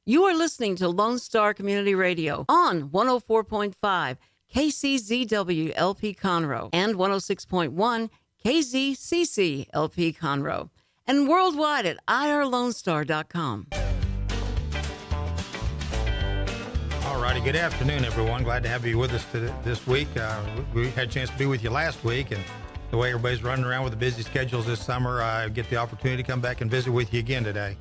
You are listening to Lone Star Community Radio on 104.5 KCZW LP Conroe and 106.1 KZCC LP Conroe, and worldwide at irlonestar.com. All righty, good afternoon, everyone. Glad to have you with us this week. We had a chance to be with you last week, and the way everybody's running around with the busy schedules this summer, I get the opportunity to come back and visit with you again today.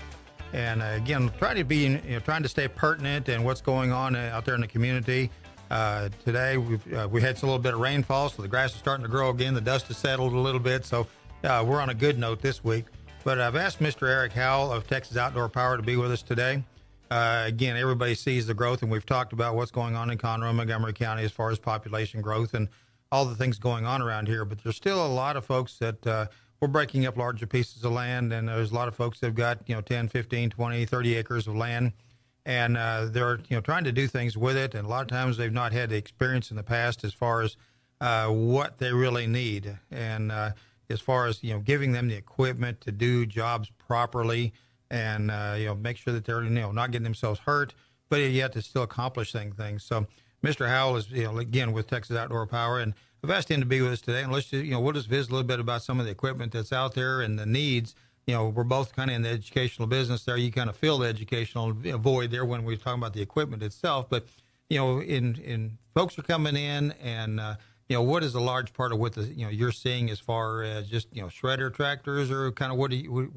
And again, trying to stay pertinent in what's going on out there in the community. Today we had a little bit of rainfall, so the grass is starting to grow again. The dust has settled a little bit, so we're on a good note this week. But I've asked Mr. Eric Howl of Texas Outdoor Power to be with us today. Again, everybody sees the growth, and we've talked about what's going on in Conroe and Montgomery County as far as population growth and all the things going on around here. But there's still a lot of folks that we're breaking up larger pieces of land, and there's a lot of folks that have got 10, 15, 20, 30 acres of land, and they're trying to do things with it, and a lot of times they've not had the experience in the past as far as what they really need, and as far as giving them the equipment to do jobs properly, and make sure that they're not getting themselves hurt, but yet to still accomplish things. So Mr. Howl is again with Texas Outdoor Power, and I've asked him to be with us today, and let's just, we'll just visit a little bit about some of the equipment that's out there and the needs. We're both kind of in the educational business there. You kind of feel the educational void there when we're talking about the equipment itself. But, in folks are coming in, and, what is a large part of what you're seeing as far as just, shredder tractors, or kind of what do you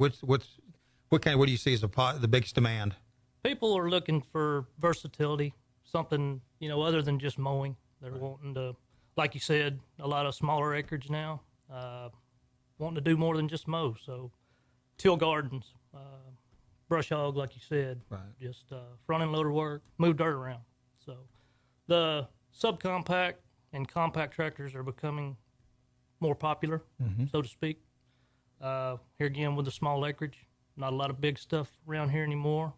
see as the biggest demand? People are looking for versatility, something, other than just mowing. They're wanting to, like you said, a lot of smaller acreage now, wanting to do more than just mow. So till gardens, brush hog, like you said, right. Just front end loader work, move dirt around. So the subcompact and compact tractors are becoming more popular, so to speak. Here again with the small acreage, not a lot of big stuff around here anymore.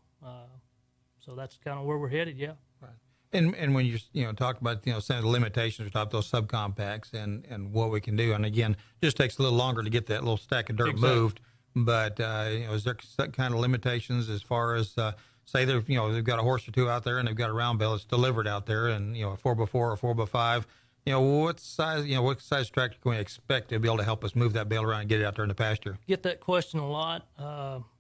So that's kind of where we're headed, yeah. Right. And when you talk about some of the limitations of those subcompacts and what we can do, and again, it just takes a little longer to get that little stack of dirt moved. But is there some kind of limitations as far as say they've got a horse or two out there and they've got a round bale that's delivered out there, and a 4x4 or 4x5, what size tractor can we expect to be able to help us move that bale around and get it out there in the pasture? Get that question a lot.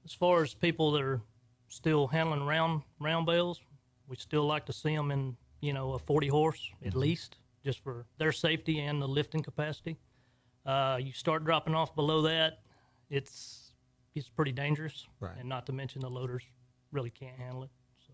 As far as people that are still handling round bales, we still like to see them in a 40 horse at least, just for their safety and the lifting capacity. You start dropping off below that, it's pretty dangerous, right. And not to mention the loaders really can't handle it. So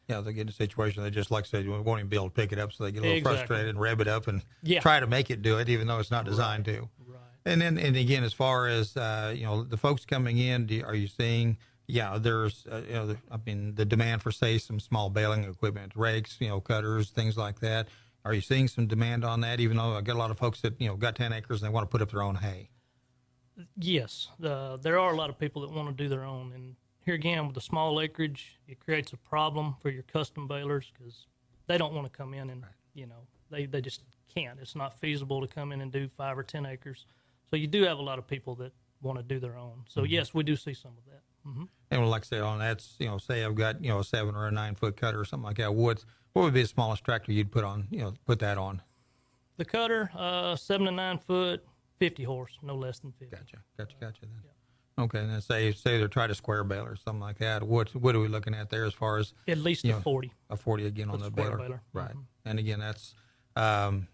yeah, they get in a situation they just, like I said, won't even be able to pick it up, so they get a little frustrated and rev it up and try to make it do it, even though it's not designed to. Right. And then again, as far as the folks coming in, are you seeing? Yeah, there's the demand for, say, some small baling equipment, rakes, cutters, things like that. Are you seeing some demand on that? Even though I got a lot of folks that got 10 acres and they want to put up their own hay. Yes, there are a lot of people that want to do their own, and here again with the small acreage, it creates a problem for your custom balers because they don't want to come in and they just can't. It's not feasible to come in and do 5 or 10 acres. So you do have a lot of people that want to do their own. So yes, we do see some of that. And like I said, on that, say I've got a 7 or a 9 foot cutter or something like that. What would be the smallest tractor you'd put that on? The cutter, 7 to 9 foot. 50 horse, no less than 50. Gotcha then. Yeah. Okay, and then say they're trying to square baler or something like that. What are we looking at there as far as? At least a 40. A 40 again on the baler. Right. And again, that's, again,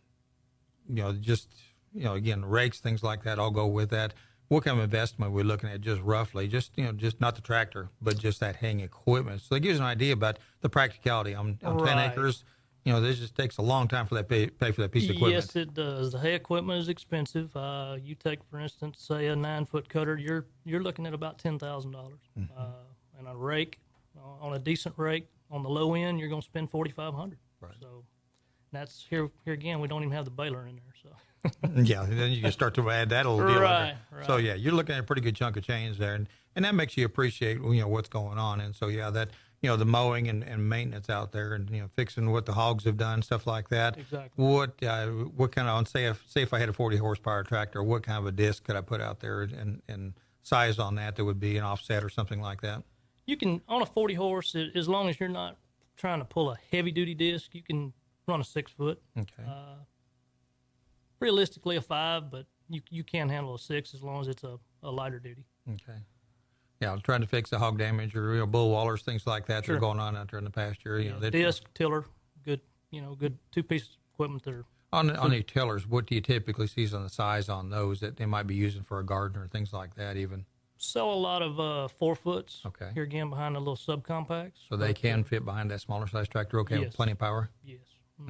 rakes, things like that, all go with that. What kind of investment are we looking at just roughly? Just not the tractor, but just that haying equipment. So it gives an idea about the practicality on 10 acres. This just takes a long time for that pay for that piece of equipment. Yes, it does. The hay equipment is expensive. You take, for instance, say a 9 foot cutter, you're looking at about $10,000. And a rake, on a decent rake, on the low end, you're going to spend $4,500. Right. So that's here again. We don't even have the baler in there. So yeah, then you can start to add that little deal. Right. So yeah, you're looking at a pretty good chunk of change there, and that makes you appreciate what's going on. And so yeah, that the mowing and maintenance out there, and fixing what the hogs have done, stuff like that. Exactly. What kind of, say if I had a 40 horsepower tractor, what kind of a disc could I put out there and size on that would be an offset or something like that? You can, on a 40 horse, as long as you're not trying to pull a heavy duty disc, you can run a 6 foot. Okay. Realistically a 5, but you can handle a 6 as long as it's a lighter duty. Okay. Yeah, I'm trying to fix the hog damage or bull wallers, things like that. Sure. That are going on out there in the pasture. Disc, tiller, good 2 pieces of equipment that are. On the tillers, what do you typically see on the size on those that they might be using for a garden or things like that even? Sell a lot of 4 foots. Okay. Here again behind the little subcompacts. So they can fit behind that smaller size tractor, okay, Yes. with plenty of power? Yes.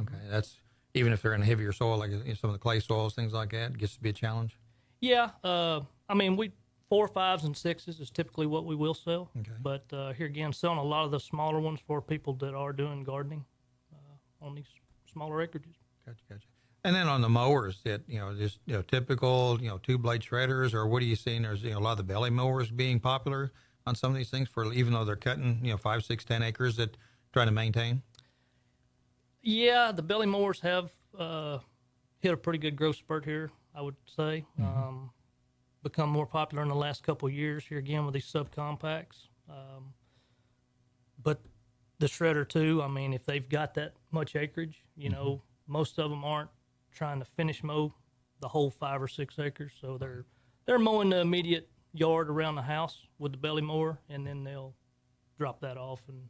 Okay, that's even if they're in heavier soil, like some of the clay soils, things like that, it gets to be a challenge? Yeah. I mean, 4, 5s, and 6s is typically what we will sell. Okay. But here again, selling a lot of the smaller ones for people that are doing gardening on these smaller acreages. Gotcha. And then on the mowers, just typical, 2-blade shredders, or what are you seeing? There's a lot of the belly mowers being popular on some of these things for even though they're cutting 5, 6, 10 acres that trying to maintain. Yeah, the belly mowers have hit a pretty good growth spurt here, I would say. Mm-hmm. Become more popular in the last couple of years here again with these subcompacts. But the shredder too, I mean, if they've got that much acreage, most of them aren't trying to finish mow the whole 5 or 6 acres. So they're mowing the immediate yard around the house with the belly mower, and then they'll drop that off and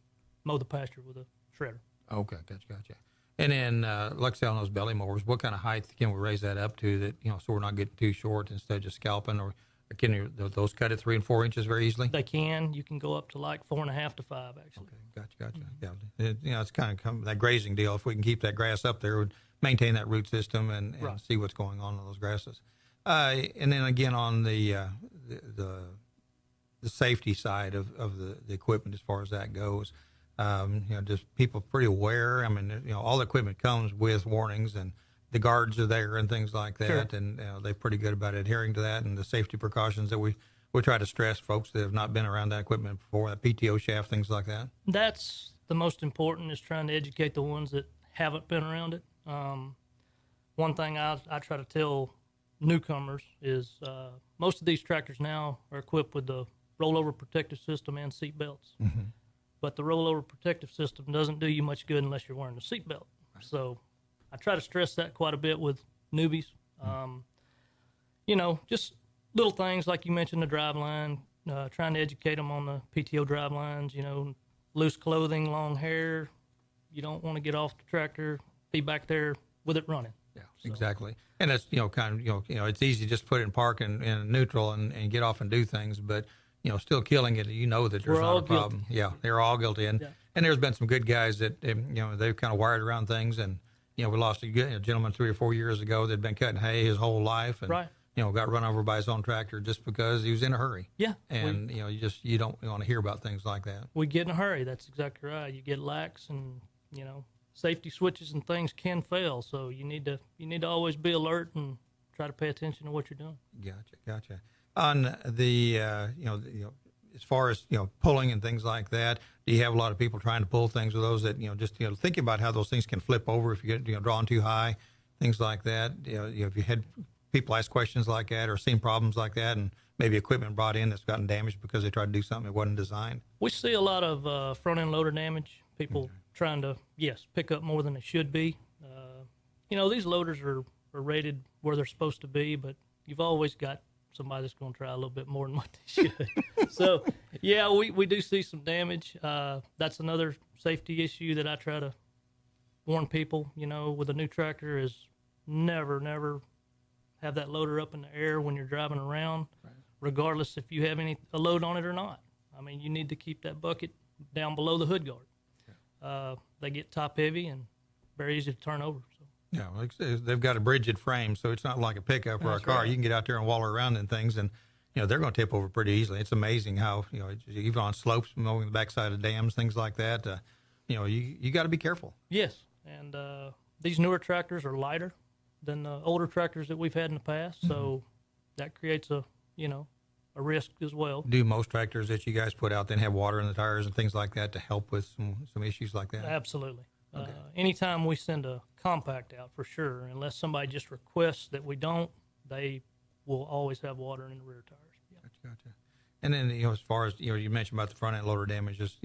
mow the pasture with a shredder. Okay, gotcha. And then, like I said, on those belly mowers, what kind of height can we raise that up to that, so we're not getting too short instead of just scalping, or can those cut at 3 and 4 inches very easily? They can. You can go up to like 4.5 to 5, actually. Okay, gotcha. Yeah, it's kind of that grazing deal. If we can keep that grass up there, would maintain that root system and Right. see what's going on in those grasses. And then again on the safety side of the equipment as far as that goes, just people pretty aware. I mean, all the equipment comes with warnings and the guards are there and things like that, Sure. and they're pretty good about adhering to that and the safety precautions that we try to stress folks that have not been around that equipment before, that PTO shaft, things like that. That's the most important, is trying to educate the ones that haven't been around it. One thing I try to tell newcomers is most of these tractors now are equipped with the rollover protective system and seat belts. Mm-hmm. But the rollover protective system doesn't do you much good unless you're wearing a seat belt. Right. So I try to stress that quite a bit with newbies. Just little things like you mentioned, the drive line, trying to educate them on the PTO drive lines, loose clothing, long hair. You don't want to get off the tractor, be back there with it running. Yeah, so. Exactly. And that's, it's easy to just put it in park and neutral and get off and do things, but, still killing it, that there's We're not all a problem. guilty. Yeah, they're all guilty. And there's been some good guys that, they've kind of wired around things. And, we lost a gentleman 3 or 4 years ago that'd been cutting hay his whole life. And, Right. Got run over by his own tractor just because he was in a hurry. Yeah. And, you don't want to hear about things like that. We get in a hurry. That's exactly right. You get lax and, safety switches and things can fail. So you need to always be alert and try to pay attention to what you're doing. Gotcha. On the, as far as, pulling and things like that, do you have a lot of people trying to pull things with those that, just, thinking about how those things can flip over if you get, drawn too high, things like that? If you had people ask questions like that or seen problems like that and maybe equipment brought in that's gotten damaged because they tried to do something that wasn't designed? We see a lot of front-end loader damage, people trying to, pick up more than they should be. These loaders are rated where they're supposed to be, but you've always got somebody that's going to try a little bit more than what they should. So, we do see some damage. That's another safety issue that I try to warn people, with a new tractor is never have that loader up in the air when you're driving around, right. Regardless if you have a load on it or not. I mean, you need to keep that bucket down below the hood guard. Yeah. They get top heavy and very easy to turn over. So. Yeah, like they've got a rigid frame, so it's not like a pickup or a car. Right. You can get out there and waller around in things, and they're going to tip over pretty easily. It's amazing how even on slopes, mowing the backside of dams, things like that. You got to be careful. Yes, and these newer tractors are lighter than the older tractors that we've had in the past, so that creates a risk as well. Do most tractors that you guys put out then have water in the tires and things like that to help with some issues like that? Absolutely. Okay. Anytime we send a compact out, for sure, unless somebody just requests that we don't, they will always have water in the rear tires. Yeah. Gotcha. And then, as far as, you mentioned about the front end loader damage, just,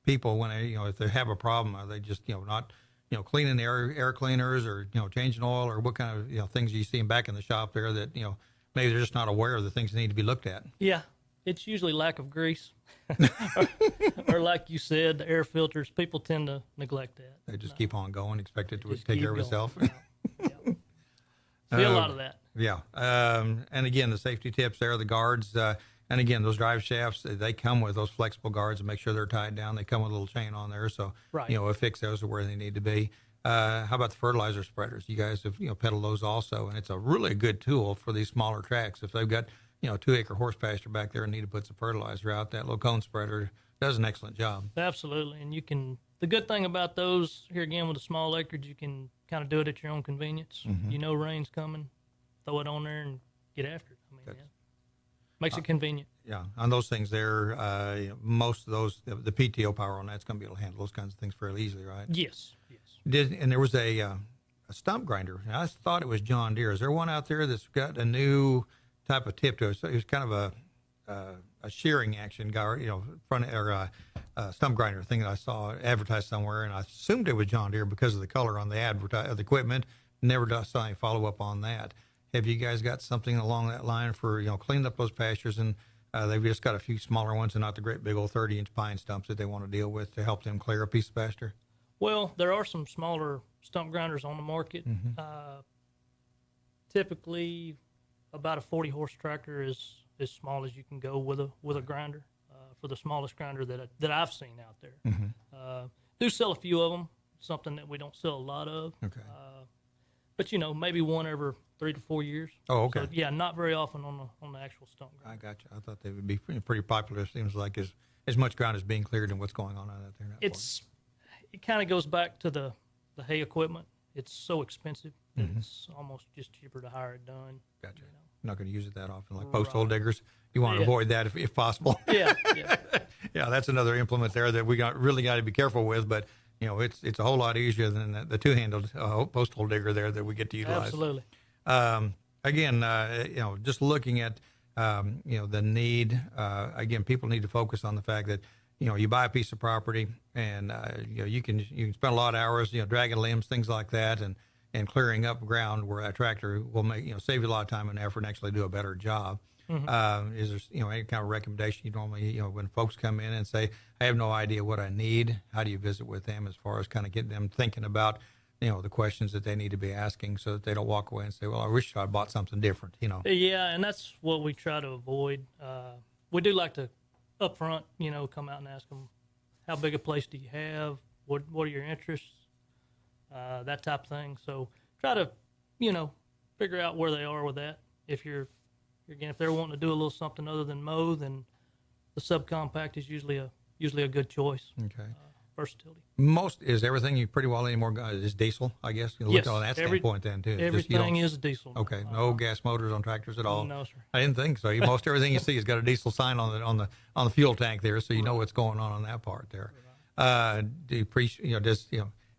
people, when they, if they have a problem, are they just, not, cleaning the air cleaners or, changing oil, or what kind of, things are you seeing back in the shop there that, maybe they're just not aware of the things that need to be looked at? Yeah, it's usually lack of grease. or like you said, the air filters. People tend to neglect that. They just keep on going, expect it to Just take keep care of going. itself. Yeah. See a lot of that. Yeah. And again, the safety tips there, the guards, and again, those drive shafts, they come with those flexible guards to make sure they're tied down. They come with a little chain on there. So, Right. Affix those to where they need to be. How about the fertilizer spreaders? You guys have, pedaled those also. And it's a really good tool for these smaller tracts. If they've got, 2-acre horse pasture back there and need to put some fertilizer out, that little cone spreader does an excellent job. Absolutely. And the good thing about those, here again with a small acreage, you can kind of do it at your own convenience. Mm-hmm. Rain's coming, throw it on there and get after it. Yeah. Makes it convenient. Yeah, on those things there, most of those, the PTO power on that's going to be able to handle those kinds of things fairly easily, right? Yes. And there was a stump grinder. I thought it was John Deere. Is there one out there that's got a new type of tip to it? So it was kind of a shearing action guy, front or stump grinder thing that I saw advertised somewhere, and I assumed it was John Deere because of the color on the of the equipment. Never saw any follow up on that. Have you guys got something along that line for, cleaning up those pastures, and they've just got a few smaller ones and not the great big old 30-inch pine stumps that they want to deal with to help them clear a piece of pasture? Well, there are some smaller stump grinders on the market. Typically, about a 40-horse tractor is as small as you can go with a grinder. For the smallest grinder that I've seen out there, do sell a few of them. Something that we don't sell a lot of. Okay. But maybe one every 3 to 4 years. Oh, okay. So, yeah, not very often on the actual stump grinder. I got you. I thought they would be pretty popular. It seems like as much ground is being cleared and what's going on out there. It kind of goes back to the hay equipment. It's so expensive. It's almost just cheaper to hire it done. Gotcha. Not going to use it that often, like post hole diggers. You want to avoid that if possible. Yeah. Yeah, that's another implement there that we really got to be careful with. But it's a whole lot easier than the two-handled post hole digger there that we get to utilize. Absolutely. Again, just looking at the need. Again, people need to focus on the fact that you buy a piece of property and you can spend a lot of hours dragging limbs, things like that, and clearing up ground where a tractor will make save you a lot of time and effort and actually do a better job. Is there any kind of recommendation you normally when folks come in and say, I have no idea what I need? How do you visit with them as far as kind of getting them thinking about the questions that they need to be asking so that they don't walk away and say, well, I wish I bought something different, Yeah, and that's what we try to avoid. We do like to up front, come out and ask them, how big a place do you have? What are your interests? That type of thing. So try to, figure out where they are with that. If they're wanting to do a little something other than mow, then the subcompact is usually a good choice. Okay. Versatility. Is everything you pretty well anymore is diesel, I guess? You look on that standpoint then too. Everything is diesel. Okay. No gas motors on tractors at all? No, sir. I didn't think so. Most everything you see has got a diesel sign on the fuel tank there, so you know what's going on that part there. Do you appreciate,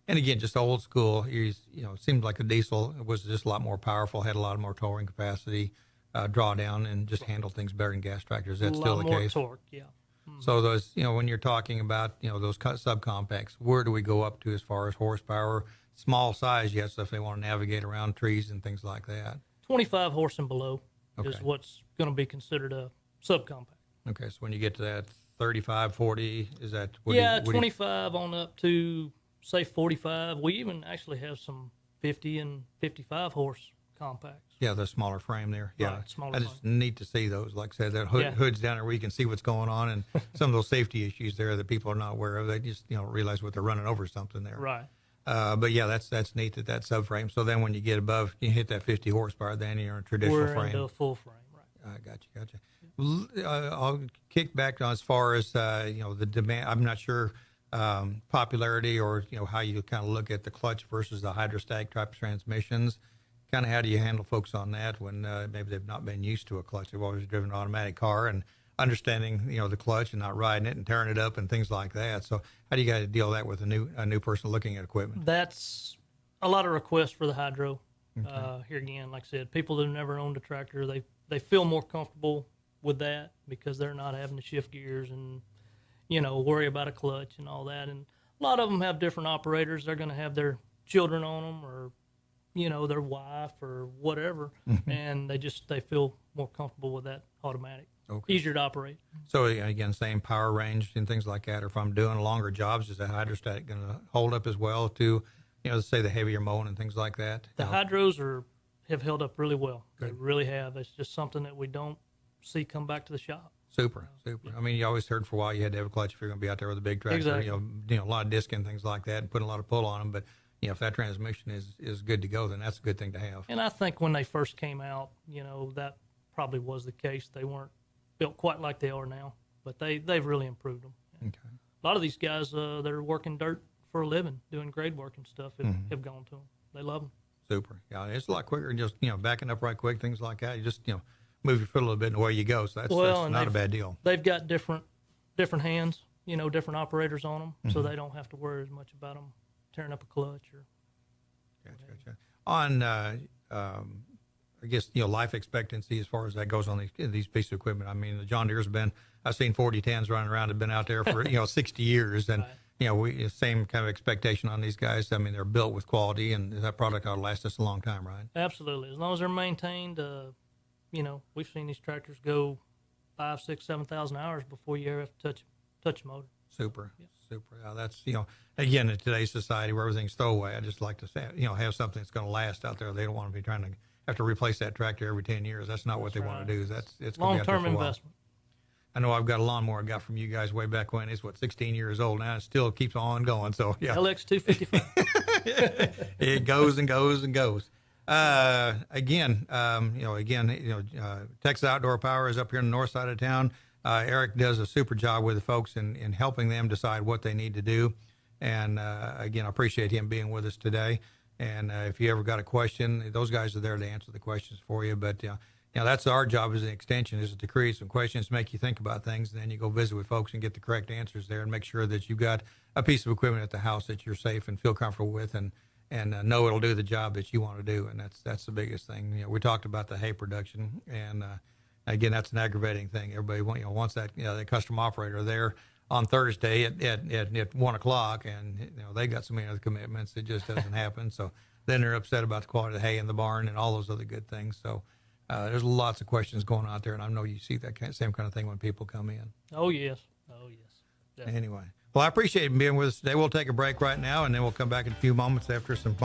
and again, just old school, it seemed like the diesel was just a lot more powerful, had a lot more towing capacity, drawdown, and just handled things better than gas tractors. That's still the case. A lot more torque, yeah. So those, when you're talking about, those subcompacts, where do we go up to as far as horsepower? Small size, yes, if they want to navigate around trees and things like that. 25 horse and below Okay. is what's going to be considered a subcompact. Okay, so when you get to that 35, 40, is that? 25 on up to, say, 45. We even actually have some 50 and 55 horse compacts. Yeah, the smaller frame there. Yeah, Right, smaller I just need to see those. Like I said, that hood's down there where you can see what's going on, and some of those safety issues there that people are not aware of. They just realize what they're running over something there. Right. But yeah, that's neat that subframe. So then when you get above, you hit that 50 horsepower, then you're in a traditional frame. We're into a full frame, right? Gotcha. I'll kick back on as far as the demand. I'm not sure popularity or how you kind of look at the clutch versus the hydrostatic type of transmissions. Kind of how do you handle folks on that when maybe they've not been used to a clutch? They've always driven an automatic car and understanding the clutch and not riding it and tearing it up and things like that. So how do you guys deal with that with a new person looking at equipment? That's a lot of requests for the hydro. Okay. Here again, like I said, people that have never owned a tractor, they feel more comfortable with that because they're not having to shift gears and, worry about a clutch and all that. And a lot of them have different operators. They're going to have their children on them or, their wife or whatever. And they feel more comfortable with that automatic. Okay. Easier to operate. So again, same power range and things like that. Or if I'm doing longer jobs, is the hydrostatic going to hold up as well to, say the heavier mowing and things like that? The hydros have held up really well. Good. They really have. It's just something that we don't see come back to the shop. Super. I mean, you always heard for a while you had to have a clutch if you're going to be out there with a big tractor. Exactly. A lot of disc and things like that, and putting a lot of pull on them. But if that transmission is good to go, then that's a good thing to have. And I think when they first came out, that probably was the case. They weren't built quite like they are now, but they've really improved them. Okay. A lot of these guys that are working dirt for a living, doing grade work and stuff, have gone to them. They love them. Super. Yeah, it's a lot quicker than just backing up right quick, things like that. You just move your foot a little bit and away you go. So that's not a bad deal. They've got different hands, different operators on them, so they don't have to worry as much about them tearing up a clutch or. Gotcha. On I guess life expectancy as far as that goes on these pieces of equipment. I mean, the John Deere's I've seen 4010s running around, have been out there for 60 years, and we same kind of expectation on these guys. I mean, they're built with quality, and that product ought to last us a long time, right? Absolutely, as long as they're maintained. We've seen these tractors go 5, 6, 7,000 hours before you ever have to touch a motor. Super. Yeah, that's again in today's society where everything's throwaway. I just like to say have something that's going to last out there. They don't want to be trying to have to replace that tractor every 10 years. That's not what they want to do. It's long-term investment. I know I've got a lawnmower I got from you guys way back when. It's 16 years old now. It still keeps on going. So yeah, LX 255. It goes and goes and goes. Texas Outdoor Power is up here on the north side of town. Eric does a super job with the folks in helping them decide what they need to do. And again, I appreciate him being with us today. And if you ever got a question, those guys are there to answer the questions for you. But that's our job as an extension, is to create some questions, make you think about things, and then you go visit with folks and get the correct answers there, and make sure that you've got a piece of equipment at the house that you're safe and feel comfortable with, and know it'll do the job that you want to do. And that's the biggest thing. We talked about the hay production, and again, that's an aggravating thing. Everybody wants that the custom operator there on Thursday at 1:00, and they got so many other commitments, it just doesn't happen. So then they're upset about the quality of the hay in the barn and all those other good things. So there's lots of questions going on out there, and I know you see that same kind of thing when people come in. Oh yes. Definitely. Anyway, well, I appreciate you being with us today. We'll take a break right now, and then we'll come back in a few moments after some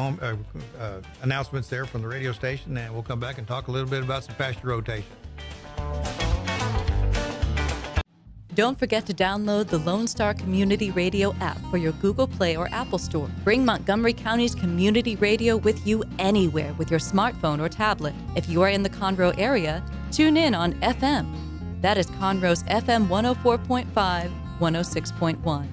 announcements there from the radio station, and we'll come back and talk a little bit about some pasture rotation. Don't forget to download the Lone Star Community Radio app for your Google Play or Apple Store. Bring Montgomery County's community radio with you anywhere with your smartphone or tablet. If you are in the Conroe area, tune in on FM. That is Conroe's FM 104.5, 106.1.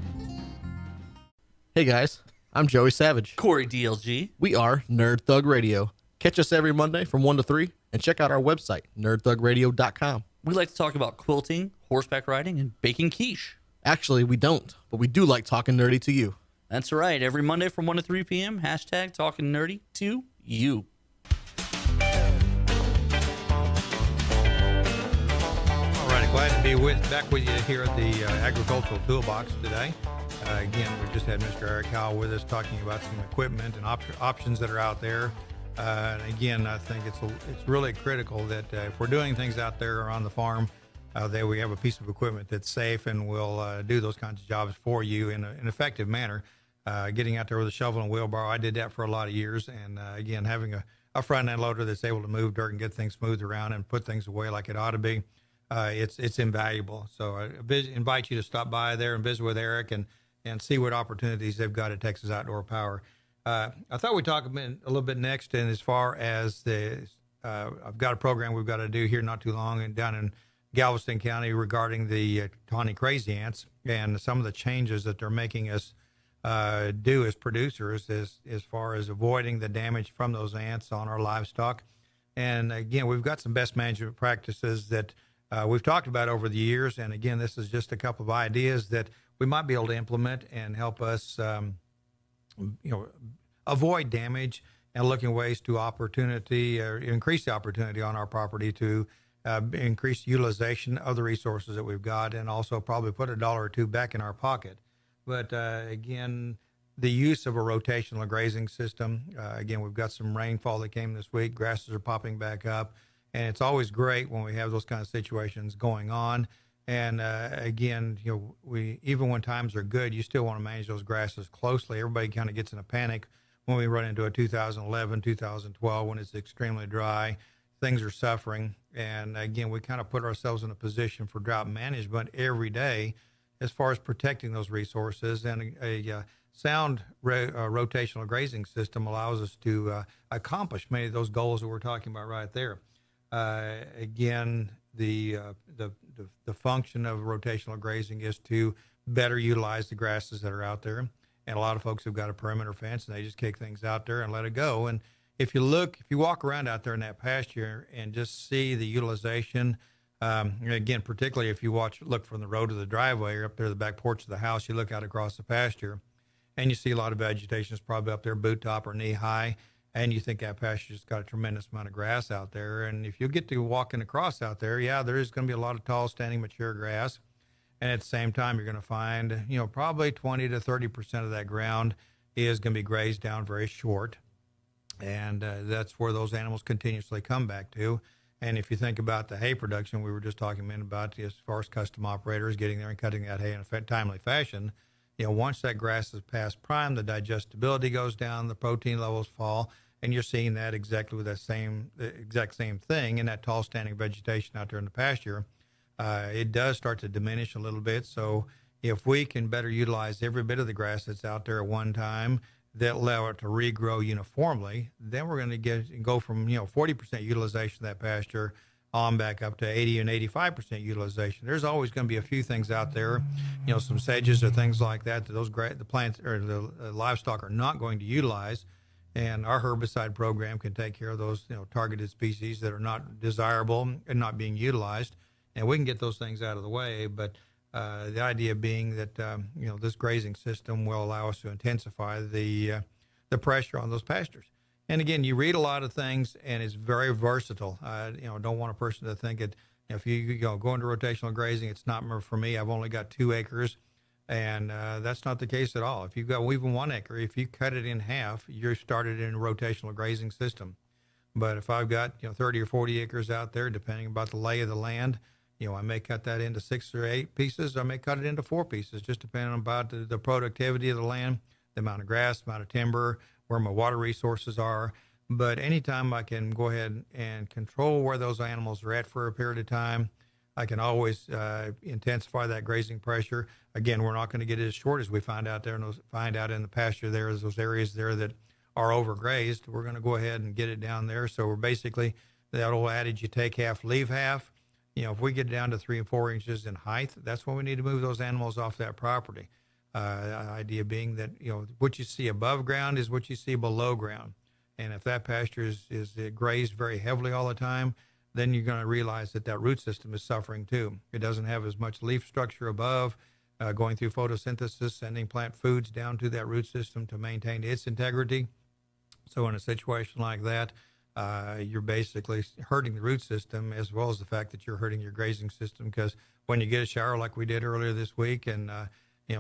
Hey guys, I'm Joey Savage. Corey DLG. We are Nerd Thug Radio. Catch us every Monday from 1 to 3 and check out our website, nerdthugradio.com. We like to talk about quilting, horseback riding, and baking quiche. Actually, we don't, but we do like talking nerdy to you. That's right. Every Monday from 1 to 3 p.m., hashtag talking nerdy to you. All right, glad to be back with you here at the Agricultural Toolbox today. Again, we just had Mr. Eric Howl with us talking about some equipment and options that are out there. And again, I think it's really critical that if we're doing things out there on the farm, that we have a piece of equipment that's safe and will do those kinds of jobs for you in an effective manner. Getting out there with a shovel and wheelbarrow, I did that for a lot of years. And again, having a front end loader that's able to move dirt and get things smoothed around and put things away like it ought to be, it's invaluable. So I invite you to stop by there and visit with Eric and see what opportunities they've got at Texas Outdoor Power. I thought we'd talk a little bit next, and as far as I've got a program we've got to do here not too long and down in Galveston County regarding the tawny crazy ants and some of the changes that they're making us do as producers as far as avoiding the damage from those ants on our livestock. And again, we've got some best management practices that we've talked about over the years. And again, this is just a couple of ideas that we might be able to implement and help us avoid damage and looking ways to increase the opportunity on our property to increase utilization of the resources that we've got, and also probably put $1 or $2 back in our pocket. But again, the use of a rotational grazing system. Again, we've got some rainfall that came this week. Grasses are popping back up, and it's always great when we have those kind of situations going on. And again, we even when times are good, you still want to manage those grasses closely. Everybody kind of gets in a panic when we run into a 2011, 2012 when it's extremely dry. Things are suffering, and again, we kind of put ourselves in a position for drought management every day as far as protecting those resources. And a sound rotational grazing system allows us to accomplish many of those goals that we're talking about right there. Again, the function of rotational grazing is to better utilize the grasses that are out there. And a lot of folks have got a perimeter fence, and they just kick things out there and let it go. And if you walk around out there in that pasture and just see the utilization, again, particularly if you look from the road to the driveway or up there the back porch of the house, you look out across the pasture, and you see a lot of vegetation is probably up there boot top or knee high, and you think that pasture's got a tremendous amount of grass out there. And if you get to walking across out there, yeah, there is going to be a lot of tall, standing, mature grass. And at the same time, you're going to find, probably 20 to 30% of that ground is going to be grazed down very short. And that's where those animals continuously come back to. And if you think about the hay production we were just talking about, as far as custom operators getting there and cutting that hay in a timely fashion, once that grass is past prime, the digestibility goes down, the protein levels fall, and you're seeing that exactly with the exact same thing in that tall standing vegetation out there in the pasture. It does start to diminish a little bit. So if we can better utilize every bit of the grass that's out there at one time, that allow it to regrow uniformly, then we're going to go from 40% utilization of that pasture on back up to 80 and 85% utilization. There's always going to be a few things out there, some sedges or things like that the plants or the livestock are not going to utilize, and our herbicide program can take care of those targeted species that are not desirable and not being utilized, and we can get those things out of the way. But the idea being that this grazing system will allow us to intensify the pressure on those pastures. And again, you read a lot of things, and it's very versatile. Don't want a person to think that if you go into rotational grazing, it's not for me. I've only got 2 acres, and that's not the case at all. If you've got even 1 acre, if you cut it in half, you're started in a rotational grazing system. But if I've got 30 or 40 acres out there, depending about the lay of the land, I may cut that into 6 or 8 pieces. I may cut it into 4 pieces, just depending on about the productivity of the land, the amount of grass, the amount of timber, where my water resources are. But anytime I can go ahead and control where those animals are at for a period of time, I can always intensify that grazing pressure. Again, we're not going to get it as short as we find out there and find out in the pasture there, those areas there that are overgrazed. We're going to go ahead and get it down there. So we're basically, that old adage, you take half, leave half. If we get down to 3 and 4 inches in height, that's when we need to move those animals off that property. The idea being that, what you see above ground is what you see below ground. And if that pasture is grazed very heavily all the time, then you're going to realize that root system is suffering too. It doesn't have as much leaf structure above, going through photosynthesis, sending plant foods down to that root system to maintain its integrity. So in a situation like that, you're basically hurting the root system, as well as the fact that you're hurting your grazing system, because when you get a shower like we did earlier this week and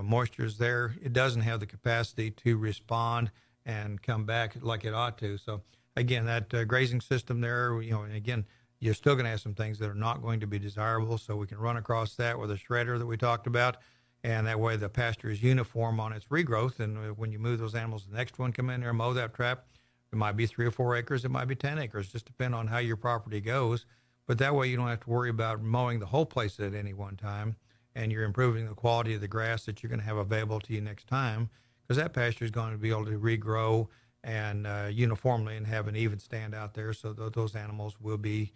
moisture is there, it doesn't have the capacity to respond and come back like it ought to. So again, that grazing system there, and again, you're still going to have some things that are not going to be desirable. So we can run across that with a shredder that we talked about, and that way the pasture is uniform on its regrowth. And when you move those animals, the next one come in there and mow that trap. It might be 3 or 4 acres. It might be 10 acres, just depending on how your property goes. But that way you don't have to worry about mowing the whole place at any one time, and you're improving the quality of the grass that you're going to have available to you next time, because that pasture is going to be able to regrow and uniformly and have an even stand out there, so those animals will be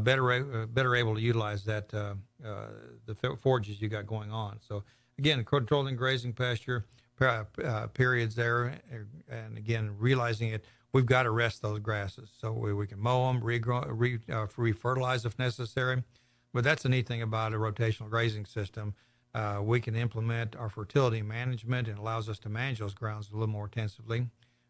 better able to utilize that the forages you got going on. So again, controlling grazing pasture periods there, and again, realizing it, we've got to rest those grasses. So we can mow them, re-fertilize if necessary. But that's the neat thing about a rotational grazing system. We can implement our fertility management, and allows us to manage those grounds a little more intensively.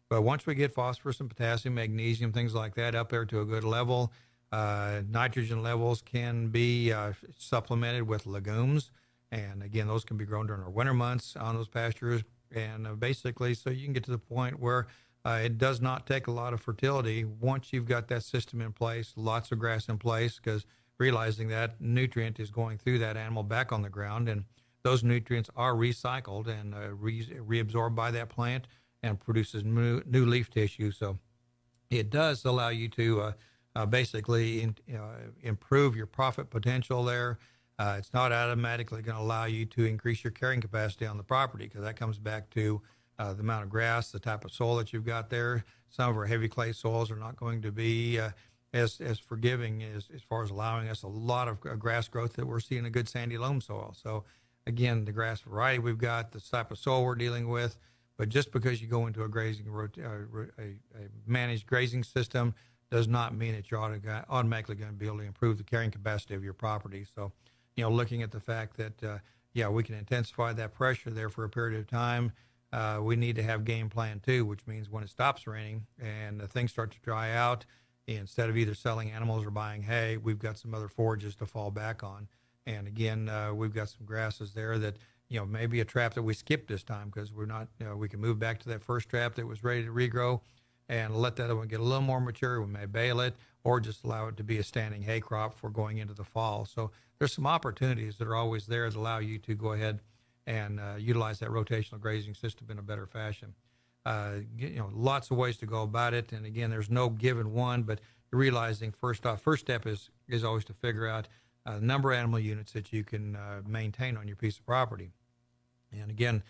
But once we get phosphorus and potassium, magnesium, things like that up there to a good level, Nitrogen levels can be supplemented with legumes. And again, those can be grown during our winter months on those pastures. And basically, so you can get to the point where it does not take a lot of fertility once you've got that system in place, lots of grass in place, because realizing that nutrient is going through that animal back on the ground, and those nutrients are recycled and reabsorbed by that plant and produces new leaf tissue. So it does allow you to basically improve your profit potential there. It's not automatically going to allow you to increase your carrying capacity on the property, because that comes back to the amount of grass, the type of soil that you've got there. Some of our heavy clay soils are not going to be as forgiving as far as allowing us a lot of grass growth that we're seeing in a good sandy loam soil. So again, the grass variety we've got, the type of soil we're dealing with, but just because you go into a grazing a managed grazing system does not mean that you're automatically going to be able to improve the carrying capacity of your property. So, looking at the fact that, we can intensify that pressure there for a period of time. We need to have game plan too, which means when it stops raining and things start to dry out, instead of either selling animals or buying hay, we've got some other forages to fall back on. And again, we've got some grasses there that, maybe a trap that we skipped this time because we're not, we can move back to that first trap that was ready to regrow and let that one get a little more mature. We may bale it or just allow it to be a standing hay crop for going into the fall. So there's some opportunities that are always there that allow you to go ahead and utilize that rotational grazing system in a better fashion. Lots of ways to go about it. And again, there's no given one, but realizing first step is always to figure out the number of animal units that you can maintain on your piece of property. And again,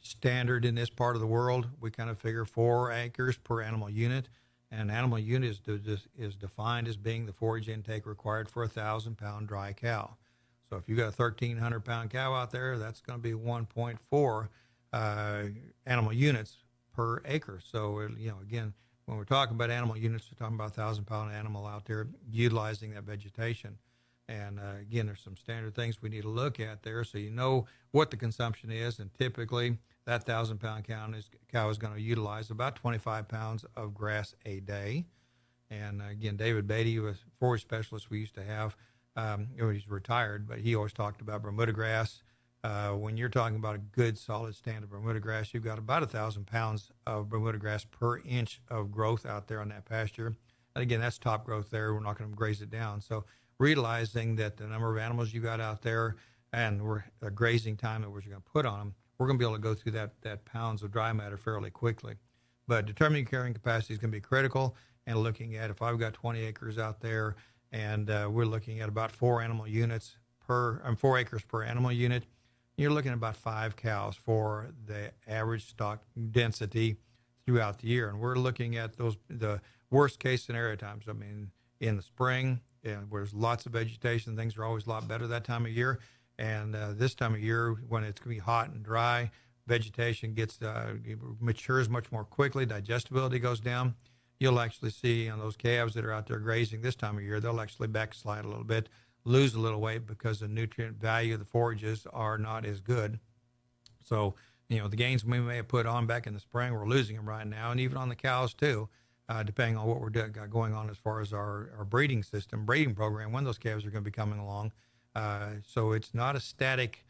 standard in this part of the world, we kind of figure 4 acres per animal unit. An animal unit is defined as being the forage intake required for a 1,000-pound dry cow. So if you've got a 1,300-pound cow out there, that's going to be 1.4 animal units per acre. So, again, when we're talking about animal units, we're talking about a 1,000-pound animal out there utilizing that vegetation. And again, there's some standard things we need to look at there so you know what the consumption is. And typically, that 1,000-pound cow is going to utilize about 25 pounds of grass a day. And again, David Beatty was a forage specialist we used to have. He's retired, but he always talked about Bermuda grass. When you're talking about a good, solid stand of Bermuda grass, you've got about 1,000 pounds of Bermuda grass per inch of growth out there on that pasture. And again, that's top growth there. We're not going to graze it down. So realizing that the number of animals you got out there and the grazing time that we're going to put on them, we're going to be able to go through that pounds of dry matter fairly quickly. But determining carrying capacity is going to be critical, and looking at if I've got 20 acres out there and we're looking at about 4 acres per animal unit, you're looking at about 5 cows for the average stock density throughout the year. And we're looking at the worst case scenario times. I mean, in the spring, where there's lots of vegetation, things are always a lot better that time of year. And this time of year, when it's going to be hot and dry, vegetation matures much more quickly, digestibility goes down. You'll actually see on those calves that are out there grazing this time of year, they'll actually backslide a little bit, lose a little weight because the nutrient value of the forages are not as good. So, the gains we may have put on back in the spring, we're losing them right now, and even on the cows too, depending on what we're got going on as far as our breeding program, when those calves are going to be coming along. So it's not a static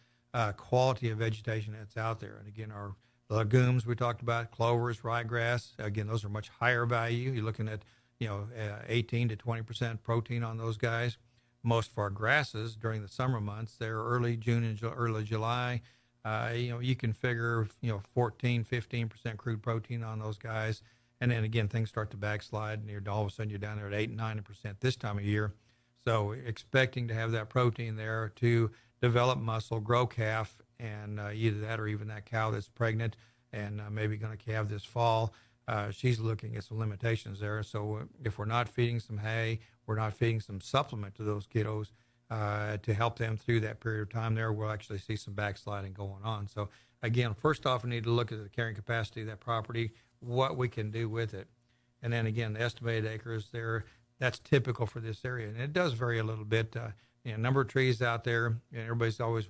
quality of vegetation that's out there. And again, our legumes we talked about, clovers, ryegrass, again, those are much higher value. You're looking at 18 to 20% protein on those guys. Most of our grasses during the summer months, they're early June and early July. You can figure 14, 15% crude protein on those guys. And then again, things start to backslide, and all of a sudden you're down there at 8, 9% this time of year. So expecting to have that protein there to develop muscle, grow calf, and either that or even that cow that's pregnant and maybe going to calve this fall, she's looking at some limitations there. So if we're not feeding some hay, we're not feeding some supplement to those kiddos to help them through that period of time there, we'll actually see some backsliding going on. So again, first off, we need to look at the carrying capacity of that property, what we can do with it. And then again, the estimated acres there, that's typical for this area. And it does vary a little bit. Number of trees out there, and everybody's always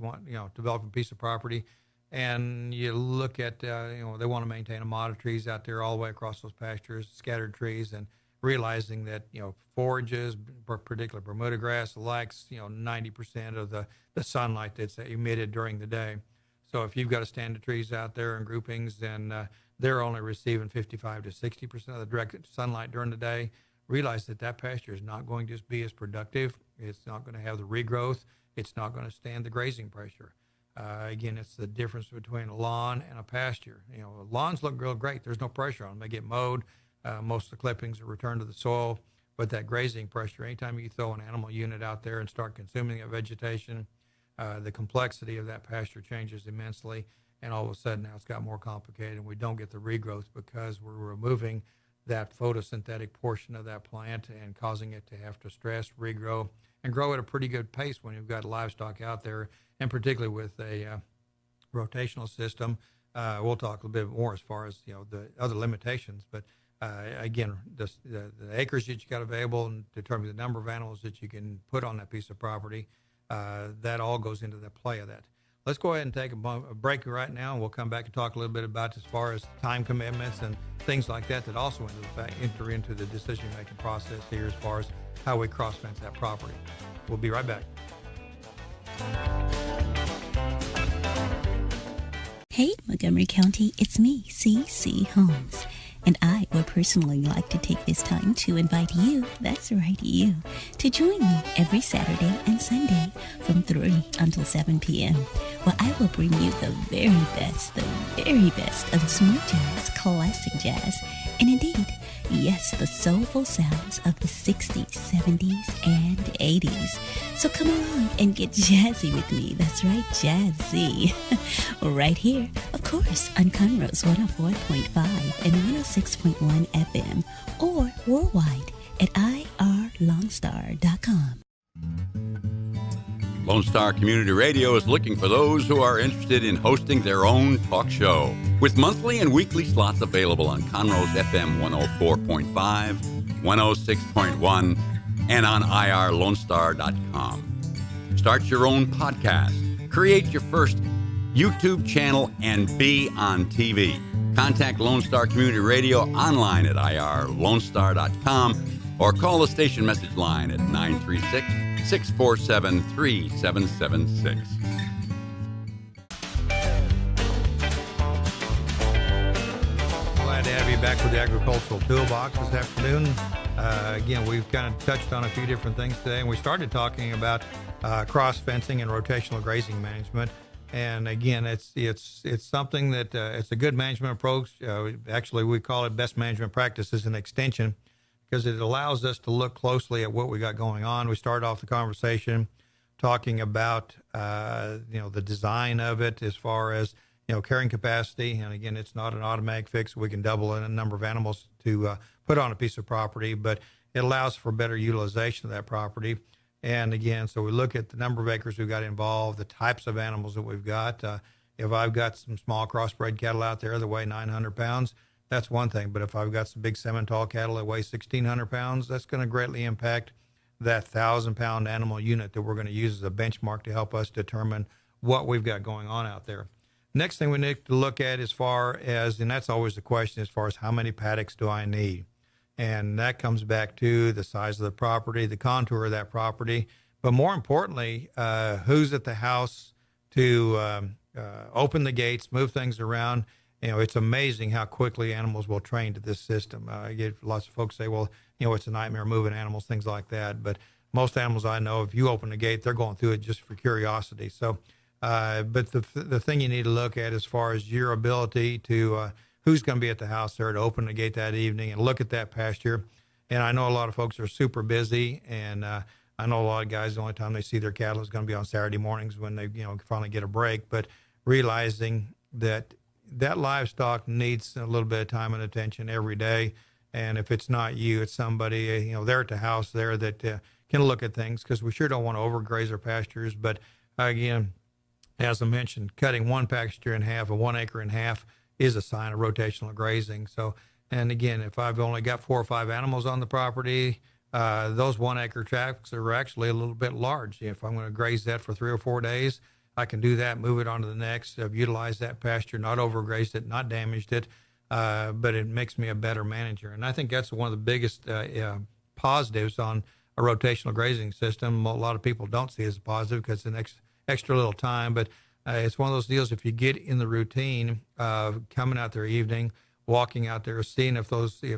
develop a piece of property. And you look at, they want to maintain a mod of trees out there all the way across those pastures, scattered trees. And realizing that, forages, particularly Bermuda grass, likes, 90% of the sunlight that's emitted during the day. So if you've got a stand of trees out there in groupings, then they're only receiving 55 to 60% of the direct sunlight during the day. Realize that pasture is not going to be as productive. It's not going to have the regrowth. It's not going to stand the grazing pressure. Again, it's the difference between a lawn and a pasture. Lawns look real great. There's no pressure on them. They get mowed. Most of the clippings are returned to the soil. But that grazing pressure, anytime you throw an animal unit out there and start consuming that vegetation, the complexity of that pasture changes immensely. And all of a sudden now it's got more complicated, and we don't get the regrowth because we're removing that photosynthetic portion of that plant and causing it to have to stress, regrow, and grow at a pretty good pace when you've got livestock out there, and particularly with a rotational system. We'll talk a little bit more as far as the other limitations, but again, the acres that you got available and determine the number of animals that you can put on that piece of property, that all goes into the play of that. Let's go ahead and take a break right now, and we'll come back and talk a little bit about as far as time commitments and things like that also enter into the decision-making process here as far as how we cross-fence that property. We'll be right back. Hey, Montgomery County, it's me, C.C. Holmes. And I would personally like to take this time to invite you, that's right, you, to join me every Saturday and Sunday from 3 until 7 p.m. where I will bring you the very best of the smooth jazz, classic jazz, and indeed, yes, the soulful sounds of the 60s, 70s, and 80s. So come along and get jazzy with me. That's right, jazzy. Right here, of course, on Conroe's 104.5 and 106.1 FM, or worldwide at irlongstar.com. Lone Star Community Radio is looking for those who are interested in hosting their own talk show, with monthly and weekly slots available on Conroe's FM 104.5, 106.1, and on irlonestar.com. Start your own podcast, create your first YouTube channel, and be on TV. Contact Lone Star Community Radio online at irlonestar.com or call the station message line at 936-647-3776. Glad to have you back with the Agricultural Toolbox this afternoon. Again, we've kind of touched on a few different things today, and we started talking about cross-fencing and rotational grazing management. And again, it's something that it's a good management approach. Actually, we call it best management practices and extension, because it allows us to look closely at what we got going on. We started off the conversation talking about the design of it as far as carrying capacity. And again, it's not an automatic fix. We can double in a number of animals to put on a piece of property, but it allows for better utilization of that property. And again, so we look at the number of acres we've got involved, the types of animals that we've got. If I've got some small crossbred cattle out there that weigh 900 pounds, that's one thing. But if I've got some big Simmental cattle that weigh 1,600 pounds, that's going to greatly impact that 1,000-pound animal unit that we're going to use as a benchmark to help us determine what we've got going on out there. Next thing we need to look at as far as, and that's always the question, as far as how many paddocks do I need? And that comes back to the size of the property, the contour of that property, but more importantly, who's at the house to open the gates, move things around. It's amazing how quickly animals will train to this system. I get lots of folks say, well, it's a nightmare moving animals, things like that. But most animals I know, if you open the gate, they're going through it just for curiosity. So, but the thing you need to look at as far as your ability to who's going to be at the house there to open the gate that evening and look at that pasture. And I know a lot of folks are super busy, and I know a lot of guys, the only time they see their cattle is going to be on Saturday mornings when they finally get a break. But realizing that livestock needs a little bit of time and attention every day. And if it's not you, it's somebody, there at the house there that can look at things, because we sure don't want to overgraze our pastures. But again, as I mentioned, cutting one pasture in half, 1 acre in half, is a sign of rotational grazing. So, and again, if I've only got 4 or 5 animals on the property, those 1 acre tracts are actually a little bit large. If I'm going to graze that for 3 or 4 days, I can do that, move it on to the next, utilize that pasture, not overgrazed it, not damaged it. but it makes me a better manager. And I think that's one of the biggest positives on a rotational grazing system. A lot of people don't see it as a positive because it's an extra little time, but it's one of those deals. If you get in the routine of coming out there evening, walking out there, seeing if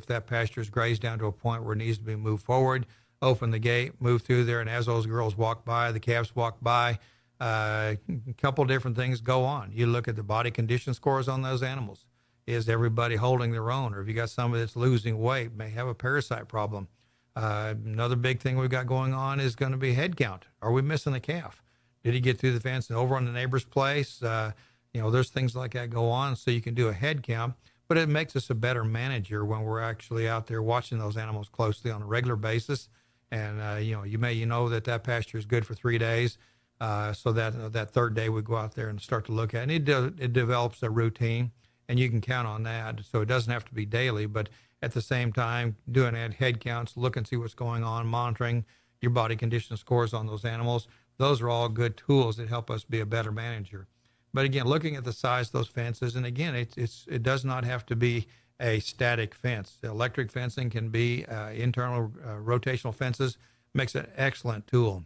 that pasture is grazed down to a point where it needs to be moved forward, open the gate, move through there, and as those girls walk by, the calves walk by, a couple different things go on. You look at the body condition scores on those animals. Is everybody holding their own? Or if you got somebody that's losing weight, may have a parasite problem. Another big thing we've got going on is going to be head count. Are we missing a calf? Did he get through the fence and over on the neighbor's place? There's things like that go on, so you can do a head count. But it makes us a better manager when we're actually out there watching those animals closely on a regular basis. And you know that pasture is good for 3 days. So that third day we go out there and start to look at it. And it develops a routine, and you can count on that. So it doesn't have to be daily, but at the same time, doing head counts, look and see what's going on, monitoring your body condition scores on those animals. Those are all good tools that help us be a better manager. But again, looking at the size of those fences, and again, it does not have to be a static fence. Electric fencing can be internal rotational fences, makes an excellent tool.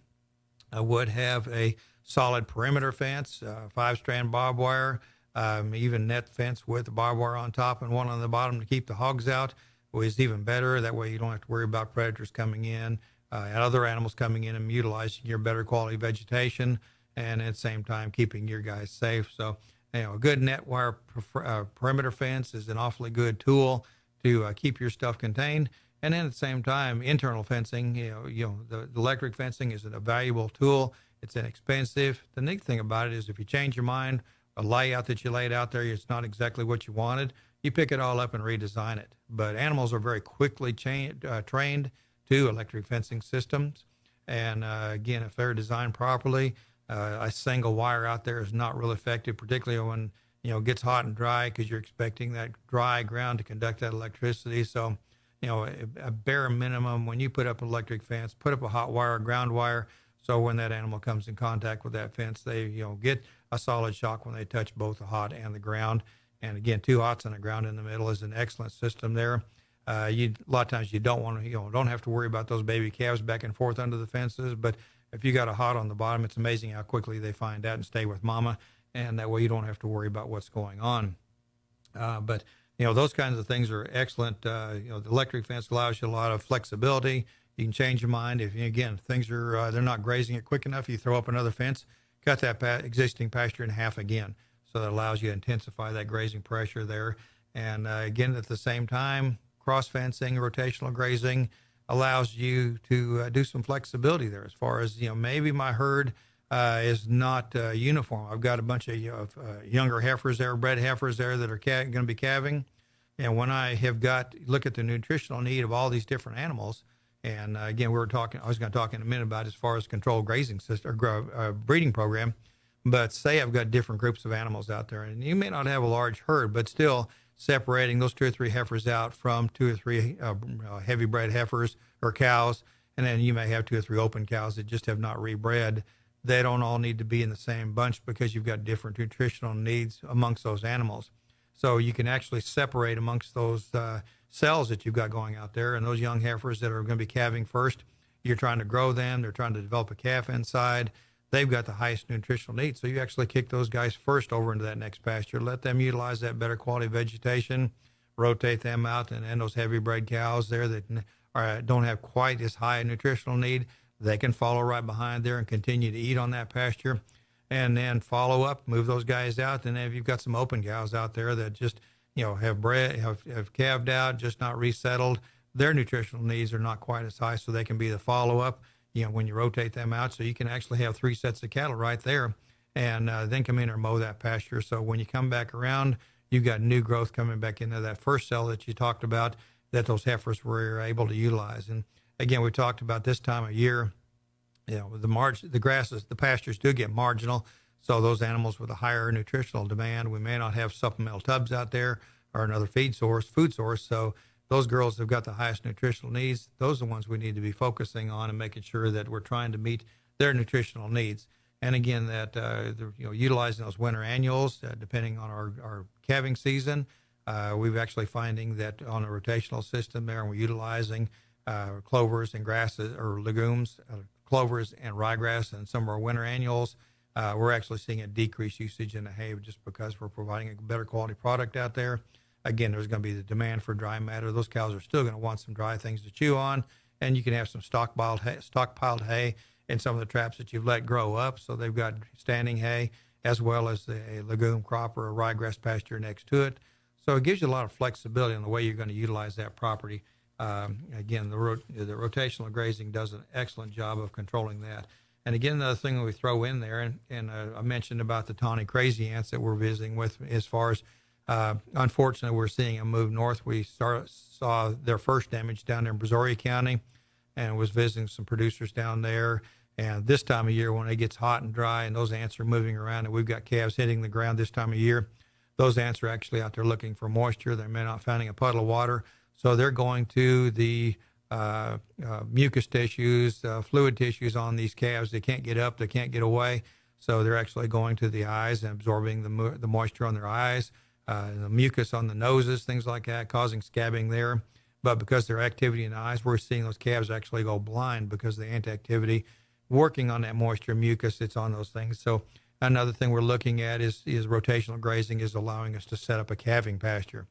I would have a solid perimeter fence, 5-strand barbed wire, even net fence with the barbed wire on top and one on the bottom to keep the hogs out is even better. That way you don't have to worry about predators coming in, and other animals coming in and utilizing your better quality vegetation, and at the same time keeping your guys safe. So, a good net wire perimeter fence is an awfully good tool to keep your stuff contained. And then at the same time, internal fencing, the electric fencing is a valuable tool. It's inexpensive. The neat thing about it is if you change your mind, a layout that you laid out there, it's not exactly what you wanted, you pick it all up and redesign it. But animals are very quickly trained to electric fencing systems. And again, if they're designed properly, a single wire out there is not real effective, particularly when it gets hot and dry, because you're expecting that dry ground to conduct that electricity. So a bare minimum, when you put up an electric fence, put up a hot wire, ground wire, so when that animal comes in contact with that fence, they get a solid shock when they touch both the hot and the ground. And again, 2 hots and a ground in the middle is an excellent system there. A lot of times you don't have to worry about those baby calves back and forth under the fences, but if you got a hot on the bottom, it's amazing how quickly they find out and stay with mama, and that way you don't have to worry about what's going on. But those kinds of things are excellent. The electric fence allows you a lot of flexibility. You can change your mind if things are they're not grazing it quick enough. You throw up another fence, cut that existing pasture in half again. So that allows you to intensify that grazing pressure there. And again, at the same time, cross fencing, rotational grazing allows you to do some flexibility there. As far as maybe my herd is not uniform. I've got a bunch of younger heifers there, bred heifers there that are going to be calving. And when I have look at the nutritional need of all these different animals, and again, I was going to talk in a minute about as far as controlled grazing system or breeding program. But say I've got different groups of animals out there, and you may not have a large herd, but still separating those 2 or 3 heifers out from 2 or 3 heavy bred heifers or cows, and then you may have 2 or 3 open cows that just have not rebred. They don't all need to be in the same bunch because you've got different nutritional needs amongst those animals. So you can actually separate amongst those cells that you've got going out there, and those young heifers that are going to be calving first, you're trying to grow them. They're trying to develop a calf inside. They've got the highest nutritional needs. So you actually kick those guys first over into that next pasture, let them utilize that better quality vegetation, rotate them out, and then those heavy bred cows there that don't have quite as high a nutritional need, they can follow right behind there and continue to eat on that pasture. And then follow up, move those guys out. And then if you've got some open cows out there that just, have calved out, just not resettled, their nutritional needs are not quite as high, so they can be the follow-up, when you rotate them out. So you can actually have 3 sets of cattle right there and then come in or mow that pasture. So when you come back around, you've got new growth coming back into that first cell that you talked about that those heifers were able to utilize. And again, we talked about this time of year, the pastures do get marginal. So those animals with a higher nutritional demand, we may not have supplemental tubs out there or another food source. So those girls have got the highest nutritional needs. Those are the ones we need to be focusing on and making sure that we're trying to meet their nutritional needs. And again, that utilizing those winter annuals, depending on our calving season, We've actually finding that on a rotational system there, and we're utilizing clovers and grasses or legumes, clovers and ryegrass and some of our winter annuals. We're actually seeing a decreased usage in the hay just because we're providing a better quality product out there. Again, there's going to be the demand for dry matter. Those cows are still going to want some dry things to chew on, and you can have some stockpiled hay in some of the traps that you've let grow up. So they've got standing hay as well as a legume crop or a ryegrass pasture next to it. So it gives you a lot of flexibility in the way you're going to utilize that property. Again, the rotational grazing does an excellent job of controlling that. And again, another thing that we throw in there, and I mentioned about the tawny crazy ants that we're visiting with, as far as unfortunately we're seeing them move north. We saw their first damage down there in Brazoria County, and was visiting some producers down there. And this time of year, when it gets hot and dry and those ants are moving around and we've got calves hitting the ground this time of year, those ants are actually out there looking for moisture. They may not finding a puddle of water. So they're going to the mucus tissues, fluid tissues on these calves. They can't get up, they can't get away. So they're actually going to the eyes and absorbing the moisture on their eyes, the mucus on the noses, things like that, causing scabbing there. But because their activity in the eyes, we're seeing those calves actually go blind because the ant activity working on that moisture, mucus, it's on those things. So another thing we're looking at is rotational grazing is allowing us to set up a calving pasture.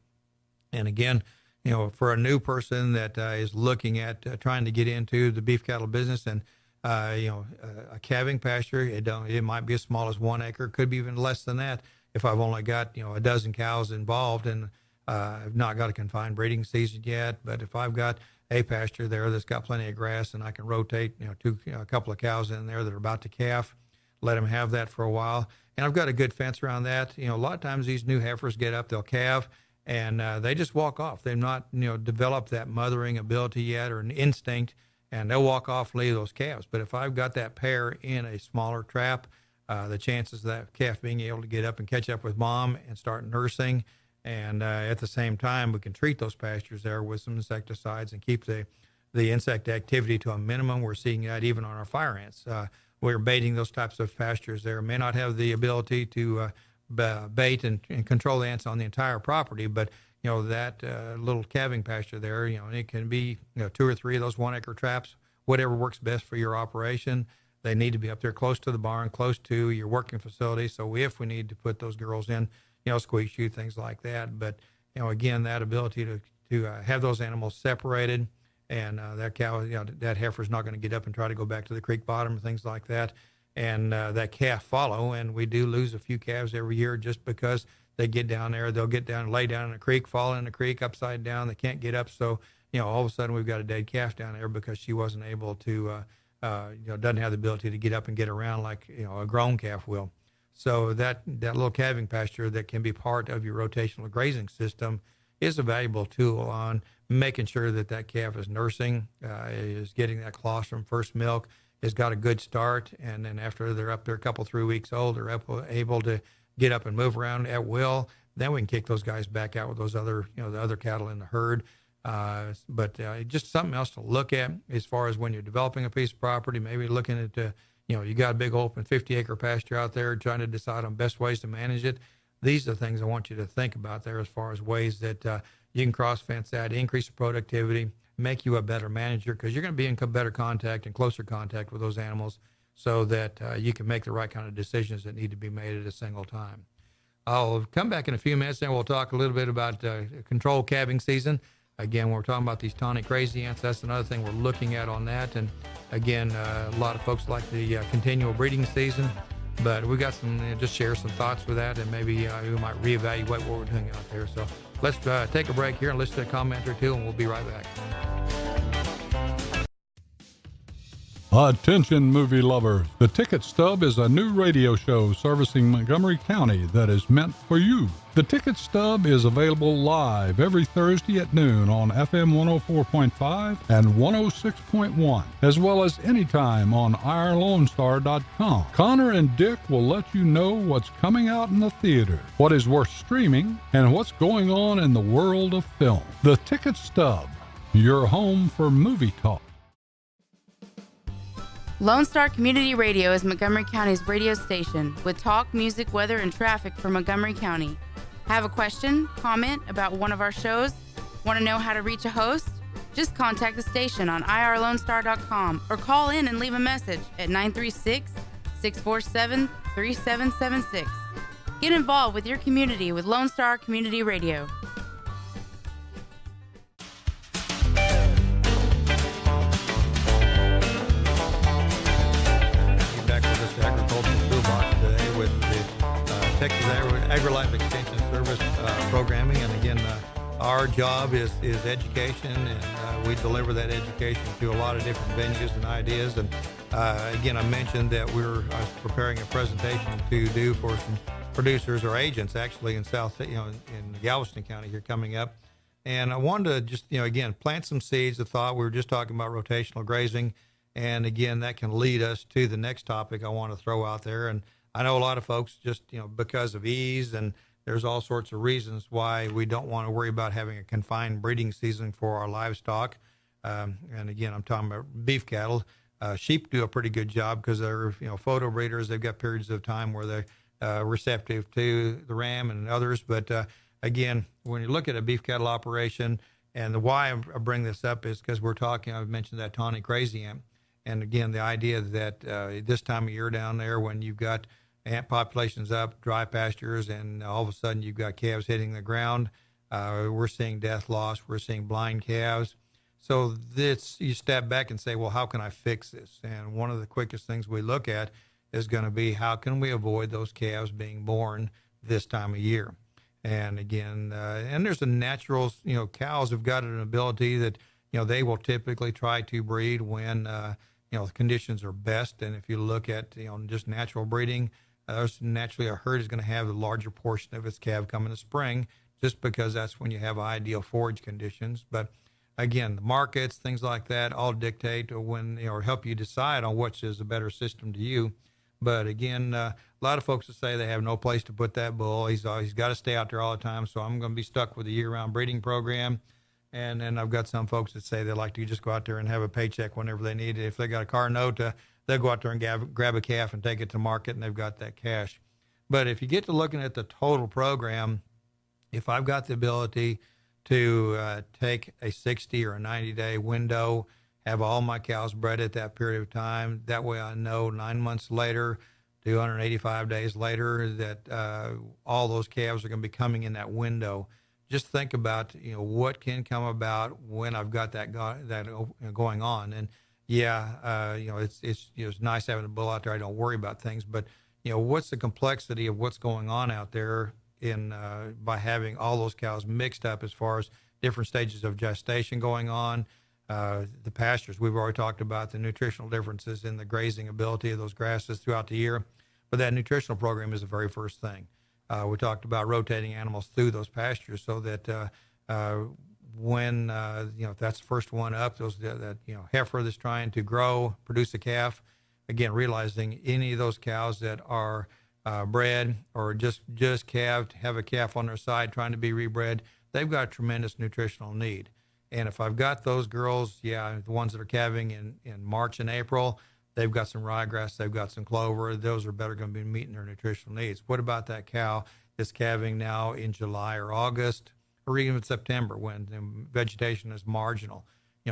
And again, for a new person that is looking at trying to get into the beef cattle business, and a calving pasture, it might be as small as 1 acre, could be even less than that. If I've only got a dozen cows involved, and I've not got a confined breeding season yet, but if I've got a pasture there that's got plenty of grass, and I can rotate a couple of cows in there that are about to calf, let them have that for a while, and I've got a good fence around that. A lot of times these new heifers get up, they'll calve, and they just walk off. They've not developed that mothering ability yet or an instinct, and they'll walk off and leave those calves. But if I've got that pair in a smaller trap, the chances of that calf being able to get up and catch up with mom and start nursing, and at the same time we can treat those pastures there with some insecticides and keep the insect activity to a minimum. We're seeing that even on our fire ants. We're baiting those types of pastures there. May not have the ability to bait and control the ants on the entire property, but that little calving pasture there, it can be 2 or 3 of those 1 acre traps, whatever works best for your operation. They need to be up there close to the barn, close to your working facility. So if we need to put those girls in, squeeze chute, things like that. But again, that ability to have those animals separated, and that cow, that heifer's not going to get up and try to go back to the creek bottom, things like that. And that calf follow, and we do lose a few calves every year just because they get down there, they'll get down, lay down in the creek, fall in the creek upside down, they can't get up. So, all of a sudden we've got a dead calf down there because she wasn't able to, doesn't have the ability to get up and get around like, a grown calf will. So that little calving pasture that can be part of your rotational grazing system is a valuable tool on making sure that calf is nursing, is getting that colostrum, first milk, has got a good start, and then after they're up there a couple, 3 weeks old, they're able to get up and move around at will. Then we can kick those guys back out with those other, the other cattle in the herd. But just something else to look at as far as when you're developing a piece of property, maybe looking at, you got a big open 50-acre pasture out there, trying to decide on best ways to manage it. These are the things I want you to think about there as far as ways that you can cross-fence that, increase the productivity, make you a better manager, because you're going to be in better contact and closer contact with those animals so that you can make the right kind of decisions that need to be made at a single time. I'll come back in a few minutes and we'll talk a little bit about controlled calving season. Again, when we're talking about these tawny crazy ants, that's another thing we're looking at on that. And again, a lot of folks like the continual breeding season, but we got some, just share some thoughts with that, and maybe we might reevaluate what we're doing out there. So let's take a break here and listen to a comment or two, and we'll be right back. Attention movie lovers, The Ticket Stub is a new radio show servicing Montgomery County that is meant for you. The Ticket Stub is available live every Thursday at noon on FM 104.5 and 106.1, as well as anytime on irlonestar.com. Connor and Dick will let you know what's coming out in the theater, what is worth streaming, and what's going on in the world of film. The Ticket Stub, your home for movie talk. Lone Star Community Radio is Montgomery County's radio station with talk, music, weather, and traffic for Montgomery County. Have a question, comment about one of our shows? Want to know how to reach a host? Just contact the station on irlonestar.com or call in and leave a message at 936-647-3776. Get involved with your community with Lone Star Community Radio. Back with this agricultural toolbox today with the Texas AgriLife Extension Service programming. And again, our job is education, and we deliver that education to a lot of different venues and ideas. And again, I mentioned that I was preparing a presentation to do for some producers or agents actually in in Galveston County here coming up. And I wanted to just, again, plant some seeds of thought. We were just talking about rotational grazing. And again, that can lead us to the next topic I want to throw out there. And I know a lot of folks just, because of ease, and there's all sorts of reasons why we don't want to worry about having a confined breeding season for our livestock. And again, I'm talking about beef cattle. Sheep do a pretty good job because they're, photo breeders. They've got periods of time where they're receptive to the ram and others. But again, when you look at a beef cattle operation, and why I bring this up is because I've mentioned that tawny crazy ant. And again, the idea that this time of year down there, when you've got ant populations up, dry pastures, and all of a sudden you've got calves hitting the ground, we're seeing death loss, we're seeing blind calves. So you step back and say, well, how can I fix this? And one of the quickest things we look at is going to be, how can we avoid those calves being born this time of year? And again, and there's a natural, cows have got an ability that, they will typically try to breed when, the conditions are best. And if you look at, just natural breeding, naturally a herd is going to have a larger portion of its calf come in the spring, just because that's when you have ideal forage conditions. But again, the markets, things like that, all dictate when, or help you decide on which is a better system to you. But again, a lot of folks will say they have no place to put that bull. He's got to stay out there all the time. So I'm going to be stuck with a year-round breeding program. And then I've got some folks that say they like to just go out there and have a paycheck whenever they need it. If they got a car note, they'll go out there and grab a calf and take it to market, and they've got that cash. But if you get to looking at the total program, if I've got the ability to take a 60 or a 90-day window, have all my cows bred at that period of time, that way I know 9 months later, 285 days later, that all those calves are going to be coming in that window. Just think about, what can come about when I've got that going on. And it's nice having a bull out there. I don't worry about things, but what's the complexity of what's going on out there by having all those cows mixed up as far as different stages of gestation going on, the pastures. We've already talked about the nutritional differences in the grazing ability of those grasses throughout the year, but that nutritional program is the very first thing. We talked about rotating animals through those pastures so that when if that's the first one up, that heifer that's trying to grow, produce a calf, again, realizing any of those cows that are bred or just calved, have a calf on their side trying to be rebred, they've got a tremendous nutritional need. And if I've got those girls, the ones that are calving in March and April, they've got some ryegrass, they've got some clover. Those are better going to be meeting their nutritional needs. What about that cow that's calving now in July or August or even September when the vegetation is marginal?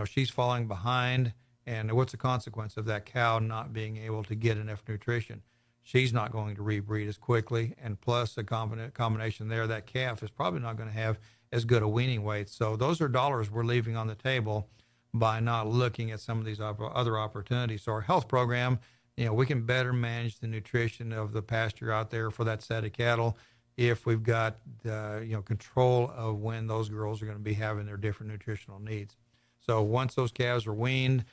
She's falling behind, and what's the consequence of that cow not being able to get enough nutrition? She's not going to rebreed as quickly, and plus the combination there, that calf is probably not going to have as good a weaning weight. So those are dollars we're leaving on the table by not looking at some of these other opportunities. So our health program, we can better manage the nutrition of the pasture out there for that set of cattle if we've got control of when those girls are going to be having their different nutritional needs. So once those calves are weaned,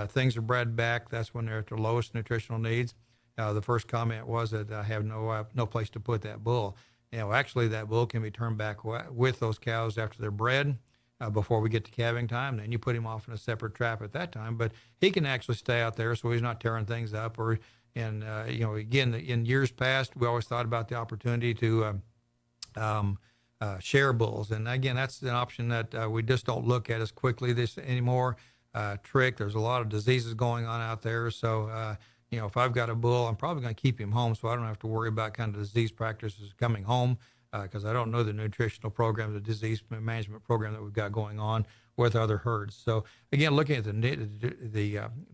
things are bred back, that's when they're at their lowest nutritional needs. The first comment was that I have no place to put that bull. Actually that bull can be turned back with those cows after they're bred, before we get to calving time. Then you put him off in a separate trap at that time, but he can actually stay out there so he's not tearing things up. Again, in years past, we always thought about the opportunity to share bulls. And again, that's an option that we just don't look at as quickly anymore. There's a lot of diseases going on out there. So, if I've got a bull, I'm probably going to keep him home so I don't have to worry about kind of disease practices coming home. because I don't know the nutritional program, the disease management program that we've got going on with other herds. So again, looking at the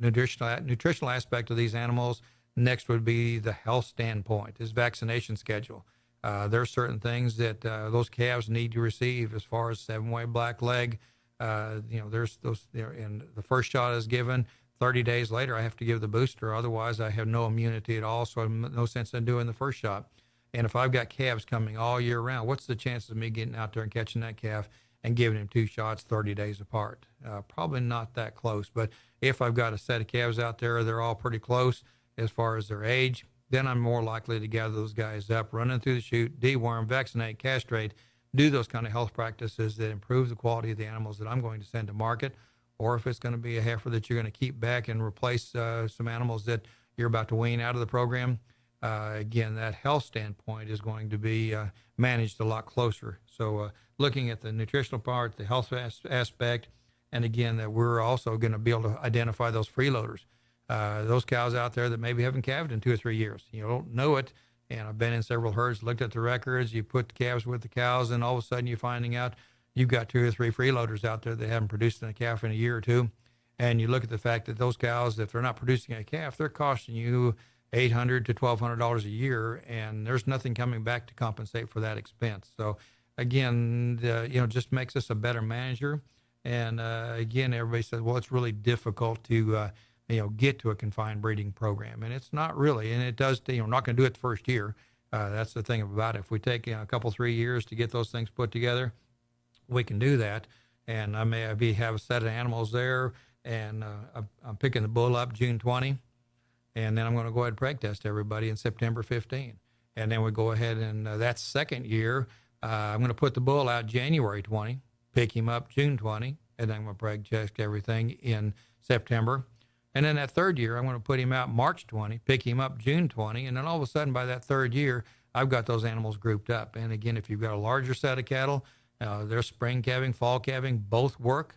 nutritional aspect of these animals, next would be the health standpoint, is vaccination schedule. There are certain things that those calves need to receive as far as 7-way black leg. There's those, and the first shot is given. 30 days later, I have to give the booster. Otherwise, I have no immunity at all, so I have no sense in doing the first shot. And if I've got calves coming all year round, what's the chances of me getting out there and catching that calf and giving him 2 shots 30 days apart? Probably not that close. But if I've got a set of calves out there, they're all pretty close as far as their age, then I'm more likely to gather those guys up, run them through the chute, deworm, vaccinate, castrate, do those kind of health practices that improve the quality of the animals that I'm going to send to market. Or if it's going to be a heifer that you're going to keep back and replace some animals that you're about to wean out of the program, again, that health standpoint is going to be managed a lot closer. So looking at the nutritional part, the health aspect, and again, that we're also going to be able to identify those freeloaders. Those cows out there that maybe haven't calved in 2 or 3 years. You don't know it. And I've been in several herds, looked at the records. You put the calves with the cows, and all of a sudden you're finding out you've got 2 or 3 freeloaders out there that haven't produced a calf in a year or two. And you look at the fact that those cows, if they're not producing a calf, they're costing you $800 to $1,200 a year, and there's nothing coming back to compensate for that expense. So again, just makes us a better manager. And again, everybody says, well, it's really difficult to get to a confined breeding program, and it's not really. And it does, we're not going to do it the first year. That's the thing about it. If we take a couple, 3 years to get those things put together, we can do that. And I may have a set of animals there, and I'm picking the bull up June 20, and then I'm going to go ahead and preg test everybody in September 15. And then we go ahead and that second year, I'm going to put the bull out January 20, pick him up June 20, and then I'm going to preg test everything in September. And then that third year, I'm going to put him out March 20, pick him up June 20, and then all of a sudden by that third year, I've got those animals grouped up. And again, if you've got a larger set of cattle, there's spring calving, fall calving, both work.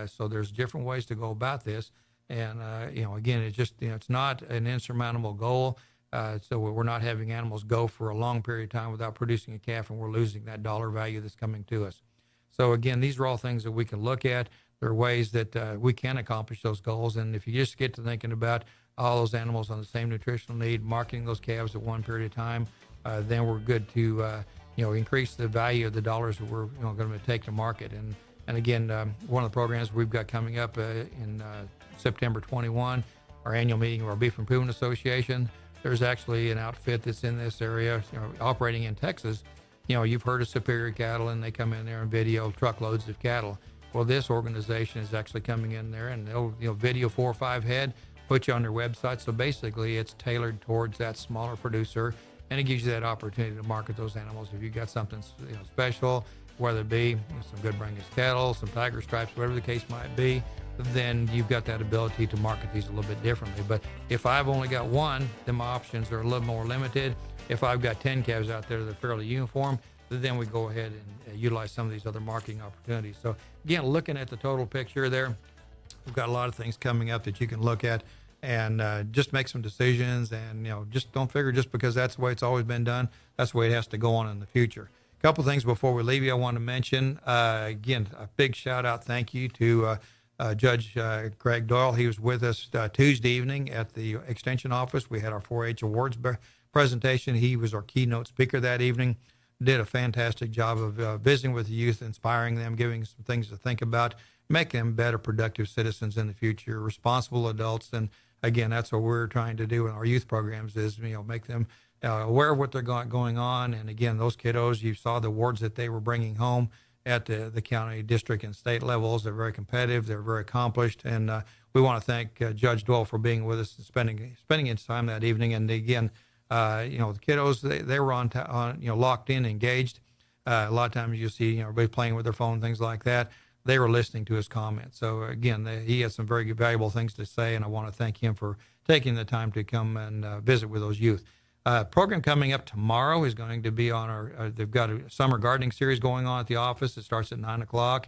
So there's different ways to go about this. And, again, it's just, it's not an insurmountable goal. So we're not having animals go for a long period of time without producing a calf, and we're losing that dollar value that's coming to us. So again, these are all things that we can look at. There are ways that we can accomplish those goals. And if you just get to thinking about all those animals on the same nutritional need, marketing those calves at one period of time, then we're good to, increase the value of the dollars that we're going to take to market. And again, one of the programs we've got coming up in September 21, our annual meeting of our Beef Improvement Association, there's actually an outfit that's in this area, operating in Texas. You've heard of Superior Cattle, and they come in there and video truckloads of cattle. Well, this organization is actually coming in there, and they'll video 4 or 5 head, put you on their website. So basically, it's tailored towards that smaller producer, and it gives you that opportunity to market those animals. If you got something special, whether it be some good Brangus cattle, some tiger stripes, whatever the case might be, then you've got that ability to market these a little bit differently. But if I've only got one, then my options are a little more limited. If I've got 10 calves out there that are fairly uniform, then we go ahead and utilize some of these other marketing opportunities. So again, looking at the total picture there, we've got a lot of things coming up that you can look at and just make some decisions. And just don't figure just because that's the way it's always been done, that's the way it has to go on in the future. A couple things before we leave you, I want to mention again, a big shout out, thank you to Judge Greg Doyle. He was with us Tuesday evening at the Extension office. We had our 4-H awards presentation. He was our keynote speaker that evening. Did a fantastic job of visiting with the youth, inspiring them, giving some things to think about, making them better, productive citizens in the future, responsible adults. And again, that's what we're trying to do in our youth programs is, make them aware of what they're going on. And again, those kiddos, you saw the awards that they were bringing home at the county, district, and state levels. They're very competitive. They're very accomplished. And we want to thank Judge Doyle for being with us and spending his time that evening. And again, the kiddos, they were on locked in, engaged. A lot of times you see, everybody playing with their phone, things like that. They were listening to his comments. So again, he has some very valuable things to say, and I want to thank him for taking the time to come and visit with those youth. Program coming up tomorrow is going to be on they've got a summer gardening series going on at the office. It starts at 9:00,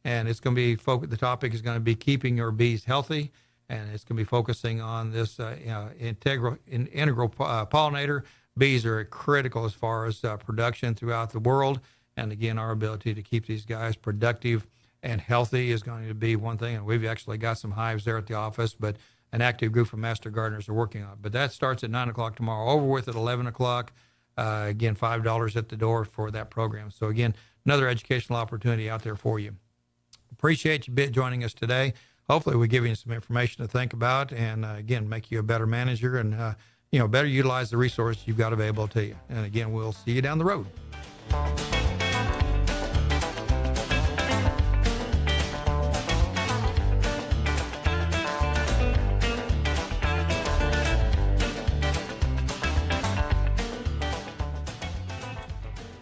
and it's going to be, the topic is going to be keeping your bees healthy. And it's going to be focusing on this integral pollinator bees are critical as far as production throughout the world. And again, our ability to keep these guys productive and healthy is going to be one thing. And we've actually got some hives there at the office, but an active group of master gardeners are working on it. But that starts at 9 o'clock tomorrow, over with at 11 o'clock. Again, $5 at the door for that program. So again, another educational opportunity out there for you. Appreciate you joining us today. Hopefully we give you some information to think about and again, make you a better manager and, better utilize the resources you've got available to you. And again, we'll see you down the road.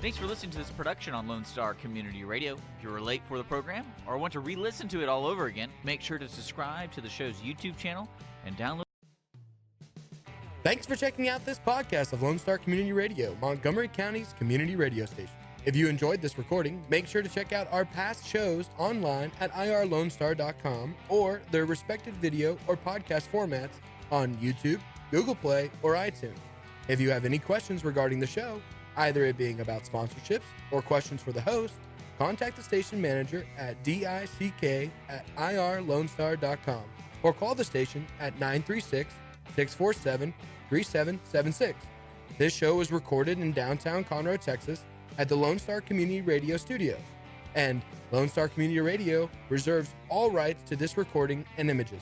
Thanks for listening to this production on Lone Star Community Radio. If you were late for the program or want to re-listen to it all over again, make sure to subscribe to the show's YouTube channel and download. Thanks for checking out this podcast of Lone Star Community Radio, Montgomery County's community radio station. If you enjoyed this recording, make sure to check out our past shows online at irlonestar.com or their respective video or podcast formats on YouTube, Google Play, or iTunes. If you have any questions regarding the show, either it being about sponsorships or questions for the host, contact the station manager at dick@irlonestar.com or call the station at 936-647-3776. This show was recorded in downtown Conroe, Texas at the Lone Star Community Radio Studios, and Lone Star Community Radio reserves all rights to this recording and images.